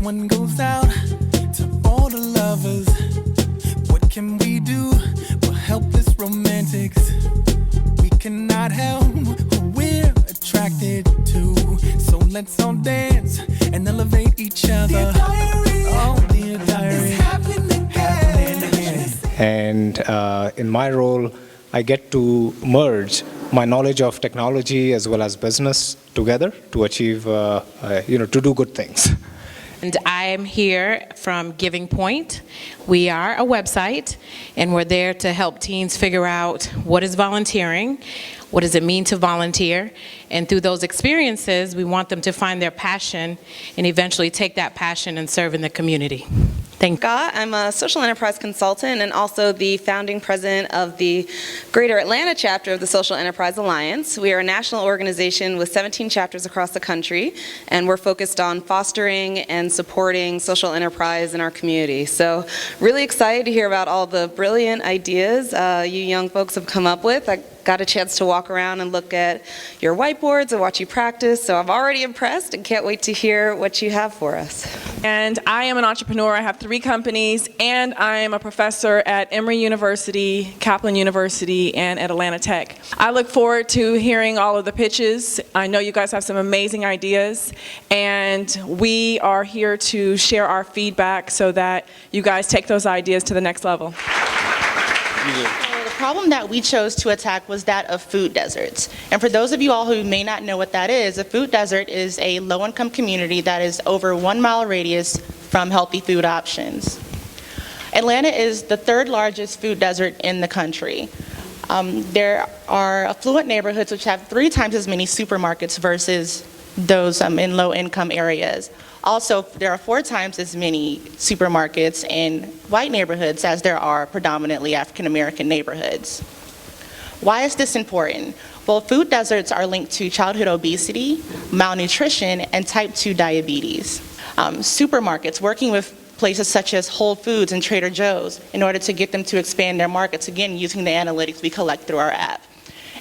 one goes out to all the lovers. What can we do? We're helpless romantics. We cannot help who we're attracted to. So let's all dance and elevate each other. Dear diary, oh dear diary, it's happening again. And in my role, I get to merge my knowledge of technology as well as business together to achieve, to do good things. And I am here from Giving Point. We are a website, and we're there to help teens figure out what is volunteering, what does it mean to volunteer, and through those experiences, we want them to find their passion and eventually take that passion and serve in the community. Thank you. I'm a social enterprise consultant and also the founding president of the Greater Atlanta chapter of the Social Enterprise Alliance. We are a national organization with 17 chapters across the country, and we're focused on fostering and supporting social enterprise in our community. So really excited to hear about all the brilliant ideas you young folks have come up with. I got a chance to walk around and look at your whiteboards and watch you practice, so I'm already impressed and can't wait to hear what you have for us. And I am an entrepreneur. I have 3 companies, and I am a professor at Emory University, Kaplan University, and at Atlanta Tech. I look forward to hearing all of the pitches. I know you guys have some amazing ideas, and we are here to share our feedback so that you guys take those ideas to the next level. The problem that we chose to attack was that of food deserts. And for those of you all who may not know what that is, a food desert is a low-income community that is over 1 mile radius from healthy food options. Atlanta is the 3rd largest food desert in the country. There are affluent neighborhoods which have 3 times as many supermarkets versus those in low-income areas. Also, there are 4 times as many supermarkets in white neighborhoods as there are predominantly African-American neighborhoods. Why is this important? Well, food deserts are linked to childhood obesity, malnutrition, and type 2 diabetes. Supermarkets, working with places such as Whole Foods and Trader Joe's in order to get them to expand their markets, again, using the analytics we collect through our app.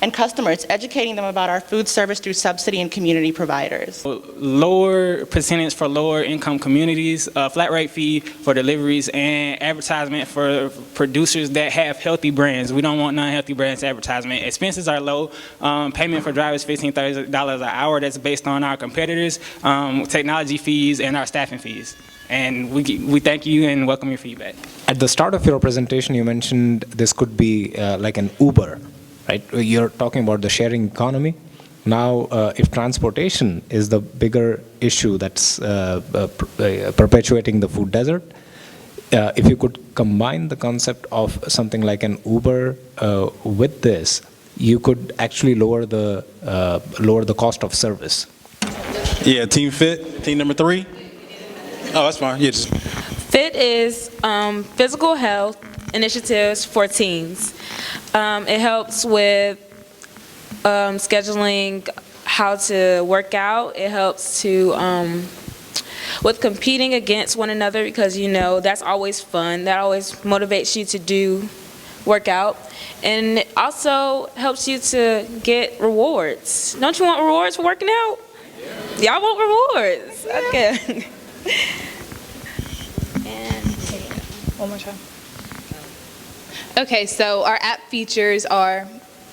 And customers, educating them about our food service through subsidy and community providers. Lower percentage for lower income communities, flat rate fee for deliveries, and advertisement for producers that have healthy brands. We don't want non-healthy brands advertisement. Expenses are low. Payment for drivers $15, $30 an hour. That's based on our competitors, technology fees, and our staffing fees. And we thank you and welcome your feedback. At the start of your presentation, you mentioned this could be like an Uber. Right? You're talking about the sharing economy. Now, if transportation is the bigger issue that's perpetuating the food desert, if you could combine the concept of something like an Uber with this, you could actually lower the cost of service. Yeah, Team Fit, team number 3. Oh, that's fine. Yeah, just. FIT is physical health initiatives for teens. It helps with scheduling how to work out. It helps to with competing against one another, because that's always fun. That always motivates you to work out. And it also helps you to get rewards. Don't you want rewards for working out? Y'all want rewards. Okay. And one more time. Okay, so our app features are,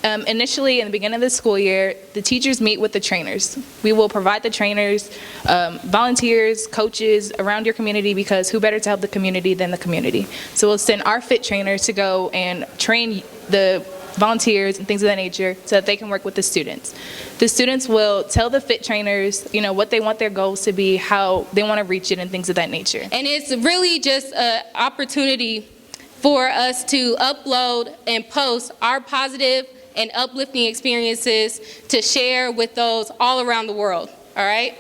initially in the beginning of the school year, the teachers meet with the trainers. We will provide the trainers, volunteers, coaches around your community, because who better to help the community than the community? So we'll send our FIT trainers to go and train the volunteers and things of that nature so that they can work with the students. The students will tell the FIT trainers, what they want their goals to be, how they want to reach it, and things of that nature. And it's really just an opportunity for us to upload and post our positive and uplifting experiences to share with those all around the world, all right?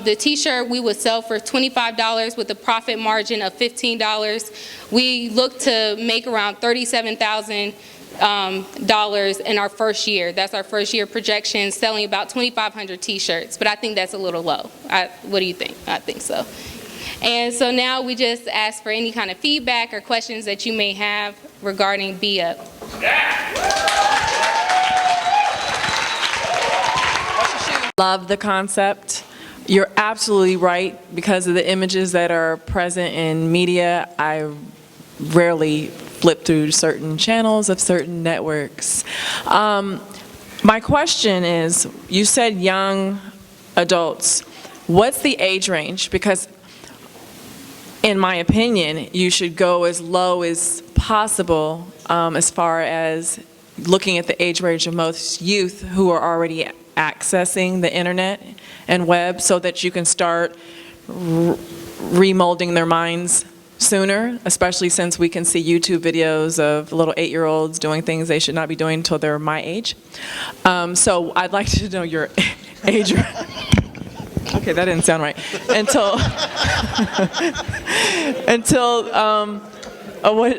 The t-shirt we would sell for $25 with a profit margin of $15. We look to make around $37,000 in our first year. That's our first year projection, selling about 2,500 t-shirts, but I think that's a little low. What do you think? I think so. And so now we just ask for any kind of feedback or questions that you may have regarding Be Up. Love the concept. You're absolutely right. Because of the images that are present in media, I rarely flip through certain channels of certain networks. My question is, you said young adults. What's the age range? Because in my opinion, you should go as low as possible as far as looking at the age range of most youth who are already accessing the internet and web, so that you can start remolding their minds sooner, especially since we can see YouTube videos of little 8-year-olds doing things they should not be doing until they're my age. So I'd like to know your age. Okay, that didn't sound right.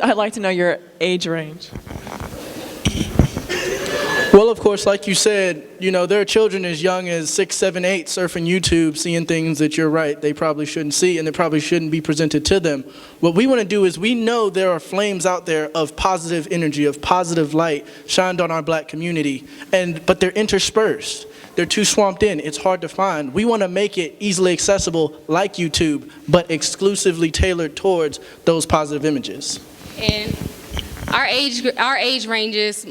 I'd like to know your age range. Well, of course, like you said, there are children as young as 6, 7, 8 surfing YouTube, seeing things that you're right, they probably shouldn't see, and they probably shouldn't be presented to them. What we want to do is, we know there are flames out there of positive energy, of positive light shined on our black community, but they're interspersed. They're too swamped in. It's hard to find. We want to make it easily accessible like YouTube, but exclusively tailored towards those positive images. And our age ranges,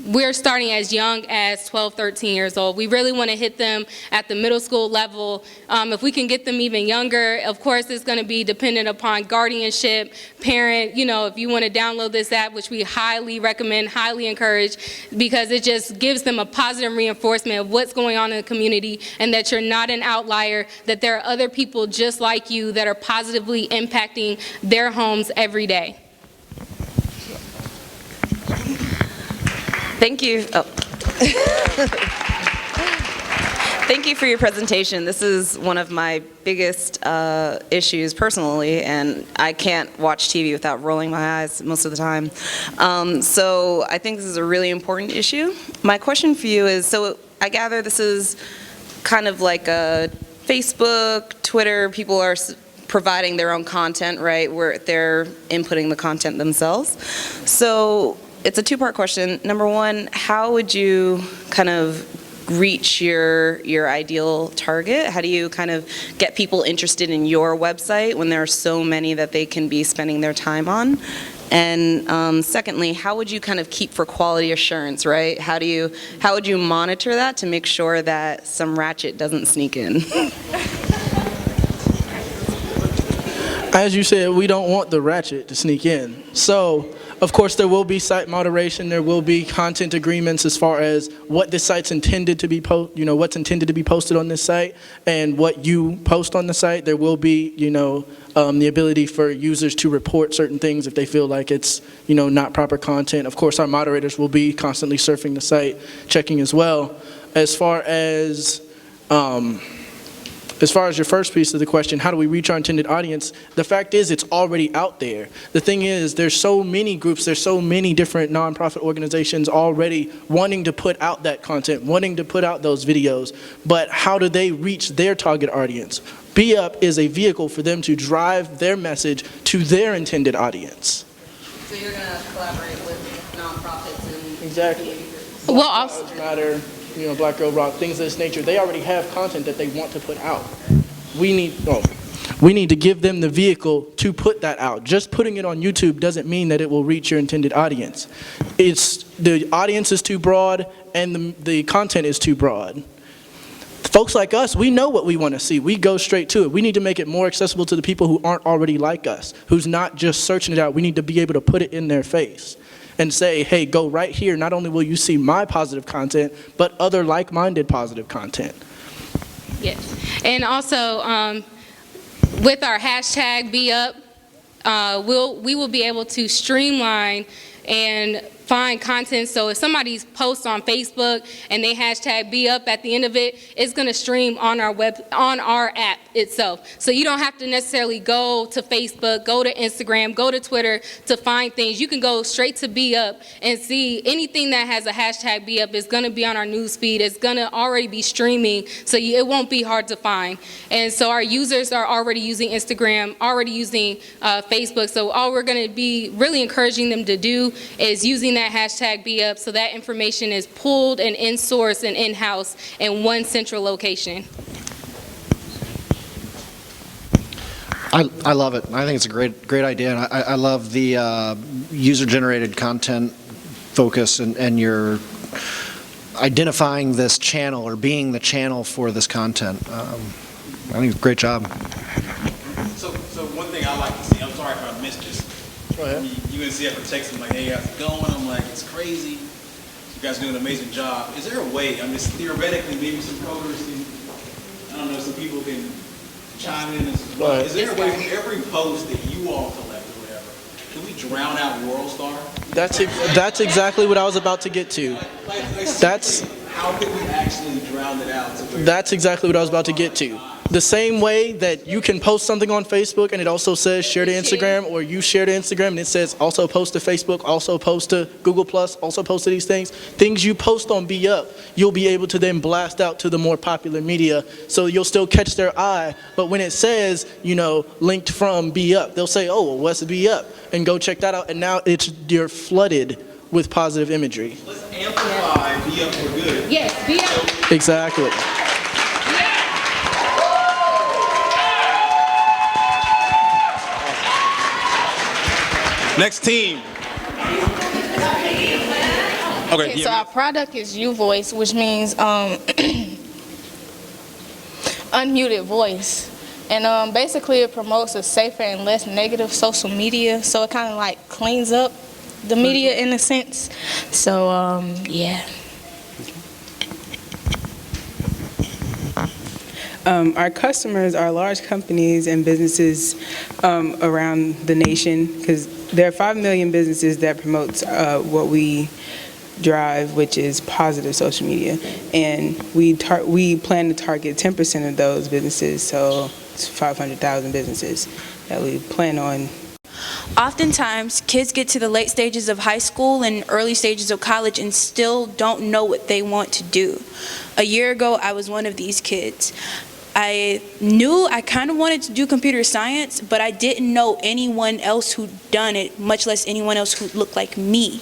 we're starting as young as 12, 13 years old. We really want to hit them at the middle school level. If we can get them even younger, of course, it's going to be dependent upon guardianship, parent, if you want to download this app, which we highly recommend, highly encourage, because it just gives them a positive reinforcement of what's going on in the community, and that you're not an outlier, that there are other people just like you that are positively impacting their homes every day. Thank you. Thank you for your presentation. This is one of my biggest issues personally, and I can't watch TV without rolling my eyes most of the time. So I think this is a really important issue. My question for you is, so I gather this is kind of like a Facebook, Twitter, people are providing their own content, right, where they're inputting the content themselves. So it's a two-part question. Number one, how would you kind of reach your ideal target? How do you kind of get people interested in your website when there are so many that they can be spending their time on? And secondly, how would you kind of keep for quality assurance, right? How would you monitor that to make sure that some ratchet doesn't sneak in? As you said, we don't want the ratchet to sneak in. So, of course, there will be site moderation. There will be content agreements as far as what this site's intended to be what's intended to be posted on this site and what you post on the site. There will be, the ability for users to report certain things if they feel like it's, not proper content. Of course, our moderators will be constantly surfing the site, checking as well. As far as your first piece of the question, how do we reach our intended audience? The fact is, it's already out there. The thing is, there's so many groups, there's so many different nonprofit organizations already wanting to put out that content, wanting to put out those videos, but how do they reach their target audience? Be Up is a vehicle for them to drive their message to their intended audience. So you're going to collaborate with nonprofits and exactly. Well, also, Matter, Black Girl Rock, things of this nature, they already have content that they want to put out. We need to give them the vehicle to put that out. Just putting it on YouTube doesn't mean that it will reach your intended audience. The audience is too broad and the content is too broad. Folks like us, we know what we want to see. We go straight to it. We need to make it more accessible to the people who aren't already like us, who's not just searching it out. We need to be able to put it in their face and say, hey, go right here. Not only will you see my positive content, but other like-minded positive content. yes. And also, with our hashtag BeUp, we will be able to streamline and find content. So if somebody's post on Facebook and they hashtag BeUp at the end of it, it's going to stream on our app itself. So you don't have to necessarily go to Facebook, go to Instagram, go to Twitter to find things. You can go straight to BeUp and see anything that has a hashtag BeUp is going to be on our news feed. It's going to already be streaming, so it won't be hard to find. And so our users are already using Instagram, already using Facebook. So all we're going to be really encouraging them to do is using that hashtag BeUp, so that information is pulled and in-sourced and in-house in one central location. I love it. I think it's a great idea, and I love the user-generated content focus and your identifying this channel or being the channel for this content. I think it's a great job. So one thing I like to see, I'm sorry if I missed this. Go ahead. UNCF are texting like, hey, how's it going? I'm like, it's crazy. You guys do an amazing job. Is there a way, I mean, theoretically, maybe some coders can, I don't know, some people can chime in as well. Right. Is there a way for every post that you all collect or whatever, can we drown out WorldStar? That's exactly what I was about to get to. How can we actually drown it out? That's exactly what I was about to get to. The same way that you can post something on Facebook and it also says share to Instagram, or you share to Instagram and it says also post to Facebook, also post to Google+, also post to these things. Things you post on Be Up, you'll be able to then blast out to the more popular media, so you'll still catch their eye. But when it says, linked from Be Up, they'll say, oh, well, what's Be Up? And go check that out. And now you're flooded with positive imagery. Let's amplify Be Up for Good. Yes, Be Up. Exactly. Next team. Okay, So our product is U-Voice, which means unmuted voice. And basically it promotes a safer and less negative social media. So it kind of like cleans up the media in a sense. So, yeah. Our customers are large companies and businesses around the nation, because there are 5 million businesses that promotes what we drive, which is positive social media. And we plan to target 10% of those businesses, so it's 500,000 businesses that we plan on. Oftentimes, kids get to the late stages of high school and early stages of college and still don't know what they want to do. A year ago, I was one of these kids. I knew I kind of wanted to do computer science, but I didn't know anyone else who'd done it, much less anyone else who looked like me.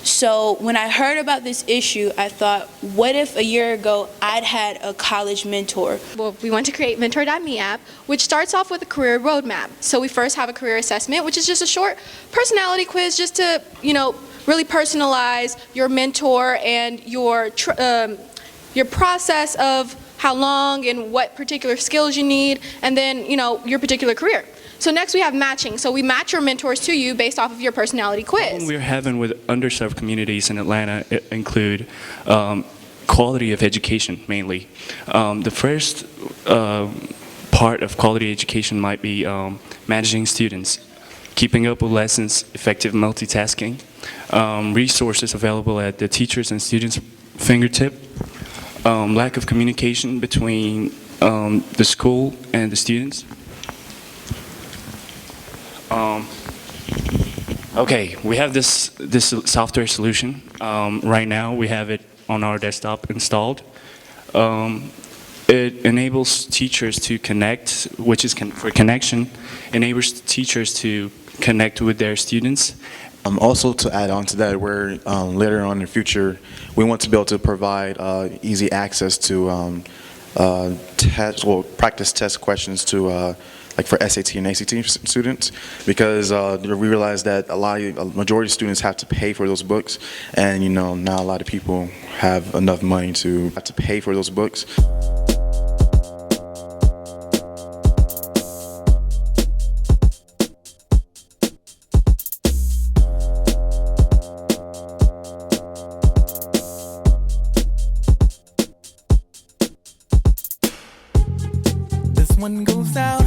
So when I heard about this issue, I thought, what if a year ago I'd had a college mentor? Well, we want to create Mentor.me app, which starts off with a career roadmap. So we first have a career assessment, which is just a short personality quiz just to, really personalize your mentor and your process of how long and what particular skills you need, and then, your particular career. So next we have matching. So we match your mentors to you based off of your personality quiz. The problem we're having with underserved communities in Atlanta include quality of education, mainly. The first part of quality education might be managing students, keeping up with lessons, effective multitasking, resources available at the teachers and students' fingertip, lack of communication between the school and the students. Okay, we have this software solution. Right now, we have it on our desktop installed. It enables teachers to connect, which is for connection, enables teachers to connect with their students. Also, to add on to that, we're later on in the future, we want to be able to provide easy access to practice test questions to like for SAT and ACT students, because we realize that a majority of students have to pay for those books, and not a lot of people have enough money to pay for those books. This one goes out